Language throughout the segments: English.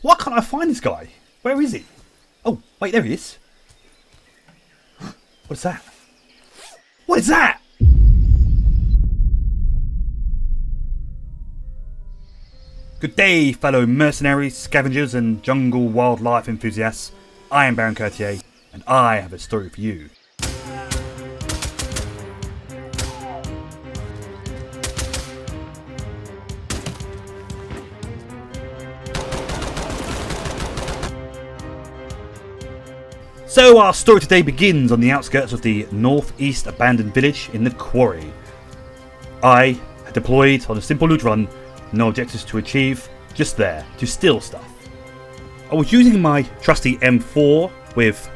Why can't I find this guy? Where is he? Oh, wait, there he is. What's that? What is that? Good day, fellow mercenaries, scavengers and jungle wildlife enthusiasts. I am Baron Courtier, and I have a story for you. So our story today begins on the outskirts of the northeast abandoned village in the quarry. I had deployed on a simple loot run, no objectives to achieve, just there to steal stuff. I was using my trusty M4 with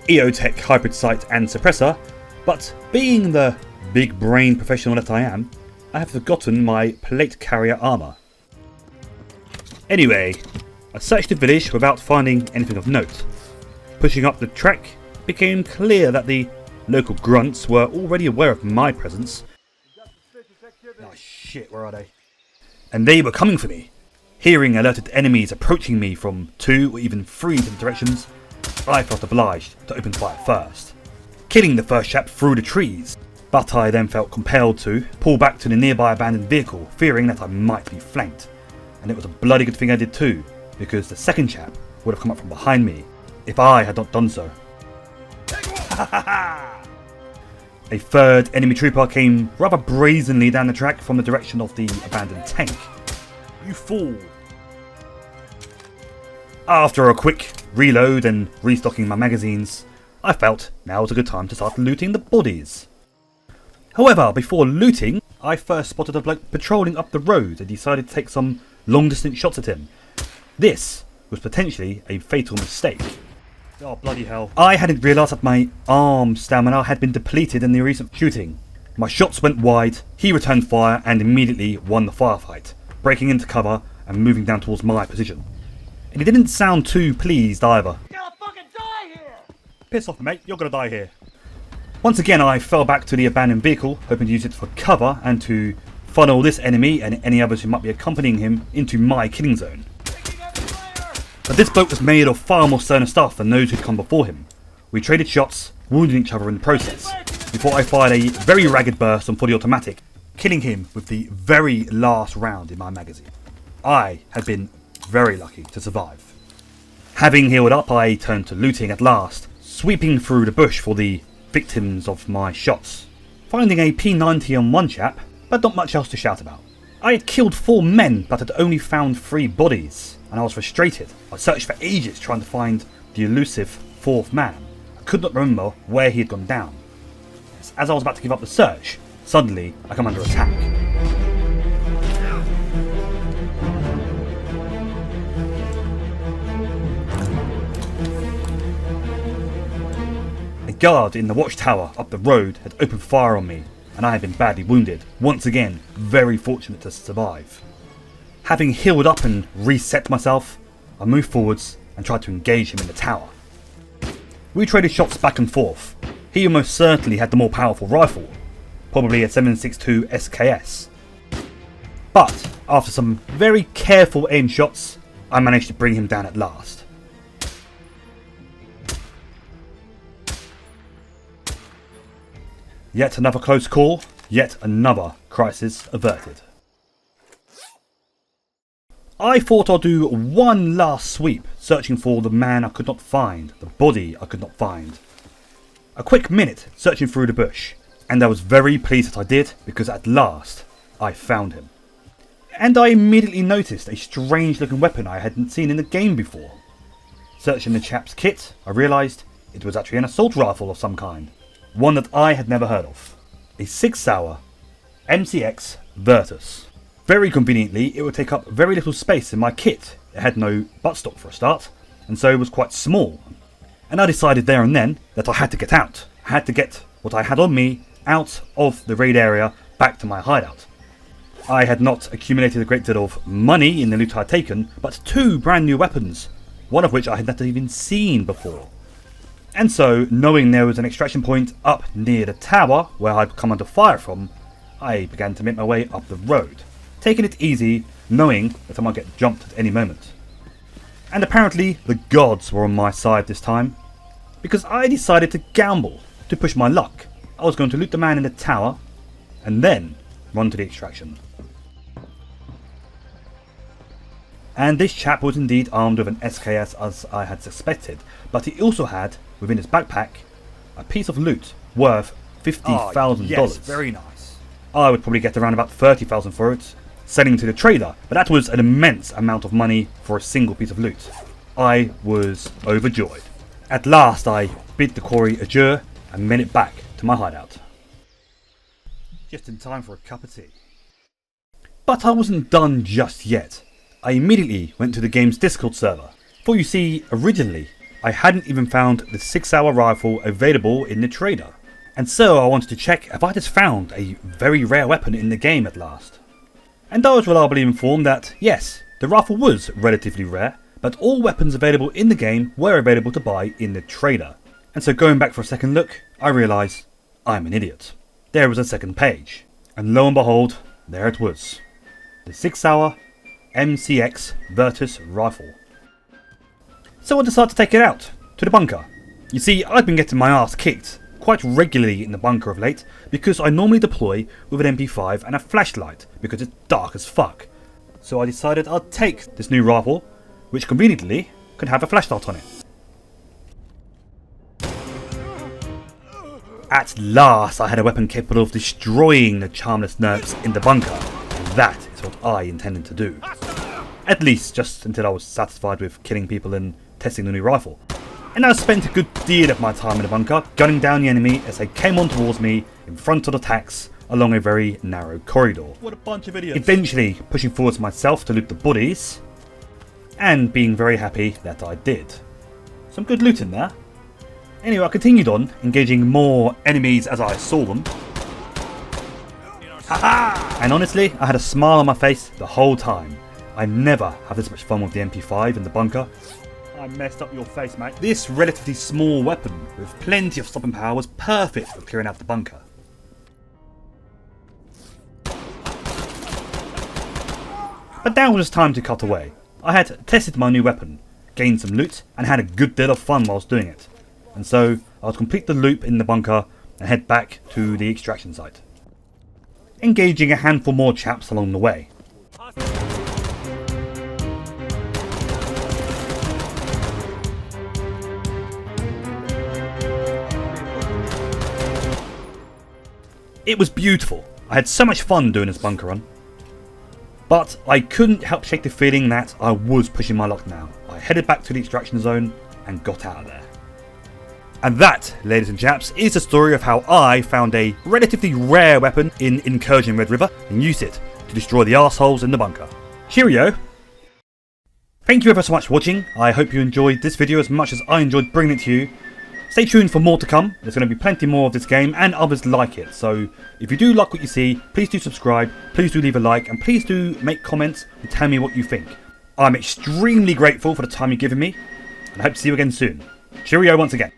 EOTech hybrid sight and suppressor, but being the big brain professional that I am, I have forgotten my plate carrier armour. Anyway, I searched the village without finding anything of note. Pushing up the trek, it became clear that the local grunts were already aware of my presence. Oh shit, where are they? And they were coming for me. Hearing alerted enemies approaching me from 2 or even 3 different directions, I felt obliged to open fire first, killing the first chap through the trees. But I then felt compelled to pull back to the nearby abandoned vehicle, fearing that I might be flanked. And it was a bloody good thing I did too, because the second chap would have come up from behind me if I had not done so. A third enemy trooper came rather brazenly down the track from the direction of the abandoned tank. You fool! After a quick reload and restocking my magazines, I felt now was a good time to start looting the bodies. However, before looting, I first spotted a bloke patrolling up the road and decided to take some long distance shots at him. This was potentially a fatal mistake. Oh bloody hell. I hadn't realised that my arm stamina had been depleted in the recent shooting. My shots went wide, he returned fire and immediately won the firefight, breaking into cover and moving down towards my position. And he didn't sound too pleased either. You're gonna fucking die here! Piss off mate, you're gonna die here. Once again I fell back to the abandoned vehicle, hoping to use it for cover and to funnel this enemy and any others who might be accompanying him into my killing zone. But this bloke was made of far more sterner stuff than those who'd come before him. We traded shots, wounding each other in the process, before I fired a very ragged burst on fully automatic, killing him with the very last round in my magazine. I had been very lucky to survive. Having healed up, I turned to looting at last, sweeping through the bush for the victims of my shots, finding a P90 on one chap, but not much else to shout about. I had killed 4 men but had only found 3 bodies, and I was frustrated. I searched for ages trying to find the elusive 4th man. I could not remember where he had gone down. As I was about to give up the search, suddenly I come under attack. A guard in the watchtower up the road had opened fire on me, and I had been badly wounded. Once again, very fortunate to survive. Having healed up and reset myself, I moved forwards and tried to engage him in the tower. We traded shots back and forth. He almost certainly had the more powerful rifle, probably a 7.62 SKS. But after some very careful aim shots, I managed to bring him down at last. Yet another close call, yet another crisis averted. I thought I'd do one last sweep, searching for the man I could not find, the body I could not find. A quick minute searching through the bush, and I was very pleased that I did, because at last I found him. And I immediately noticed a strange looking weapon I hadn't seen in the game before. Searching the chap's kit, I realised it was actually an assault rifle of some kind, one that I had never heard of. A 6-hour MCX Virtus. Very conveniently, it would take up very little space in my kit. It had no buttstock for a start, and so it was quite small. And I decided there and then that I had to get out. I had to get what I had on me out of the raid area back to my hideout. I had not accumulated a great deal of money in the loot I had taken, but 2 brand new weapons, one of which I had not even seen before. And so, knowing there was an extraction point up near the tower where I'd come under fire from, I began to make my way up the road, taking it easy, knowing that I might get jumped at any moment. And apparently the gods were on my side this time, because I decided to gamble, to push my luck. I was going to loot the man in the tower, and then run to the extraction. And this chap was indeed armed with an SKS as I had suspected, but he also had, within his backpack, a piece of loot worth $50,000. Yes, very nice. I would probably get around about $30,000 for it, selling to the trader, but that was an immense amount of money for a single piece of loot. I was overjoyed. At last I bid the quarry adieu and made it back to my hideout. Just in time for a cup of tea. But I wasn't done just yet. I immediately went to the game's Discord server, for you see, originally I hadn't even found the 6-hour rifle available in the trader. And so I wanted to check if I just found a very rare weapon in the game at last. And I was reliably informed that yes, the rifle was relatively rare, but all weapons available in the game were available to buy in the trader. And so going back for a second look, I realised I'm an idiot. There was a second page, and lo and behold, there it was. The 6-hour MCX Virtus rifle. So I decided to take it out, to the bunker. You see, I've been getting my ass kicked quite regularly in the bunker of late, because I normally deploy with an MP5 and a flashlight, because it's dark as fuck. So I decided I'd take this new rifle, which conveniently can have a flashlight on it. At last I had a weapon capable of destroying the charmless nerds in the bunker, and that is what I intended to do. At least just until I was satisfied with killing people and testing the new rifle. And I spent a good deal of my time in the bunker, gunning down the enemy as they came on towards me in front of the attacks along a very narrow corridor. What a bunch of idiots. Eventually pushing forwards myself to loot the bodies, and being very happy that I did. Some good loot in there. Anyway, I continued on, engaging more enemies as I saw them. Haha! And honestly, I had a smile on my face the whole time. I never have this much fun with the MP5 in the bunker. I messed up your face, mate. This relatively small weapon with plenty of stopping power was perfect for clearing out the bunker. But now it was time to cut away. I had tested my new weapon, gained some loot, and had a good deal of fun whilst doing it. And so I would complete the loop in the bunker and head back to the extraction site, engaging a handful more chaps along the way. It was beautiful. I had so much fun doing this bunker run. But I couldn't help shake the feeling that I was pushing my luck now. I headed back to the extraction zone and got out of there. And that, ladies and chaps, is the story of how I found a relatively rare weapon in Incursion Red River and used it to destroy the arseholes in the bunker. Cheerio! Thank you ever so much for watching. I hope you enjoyed this video as much as I enjoyed bringing it to you. Stay tuned for more to come. There's going to be plenty more of this game and others like it. So if you do like what you see, please do subscribe, please do leave a like, and please do make comments and tell me what you think. I'm extremely grateful for the time you've given me, and I hope to see you again soon. Cheerio once again.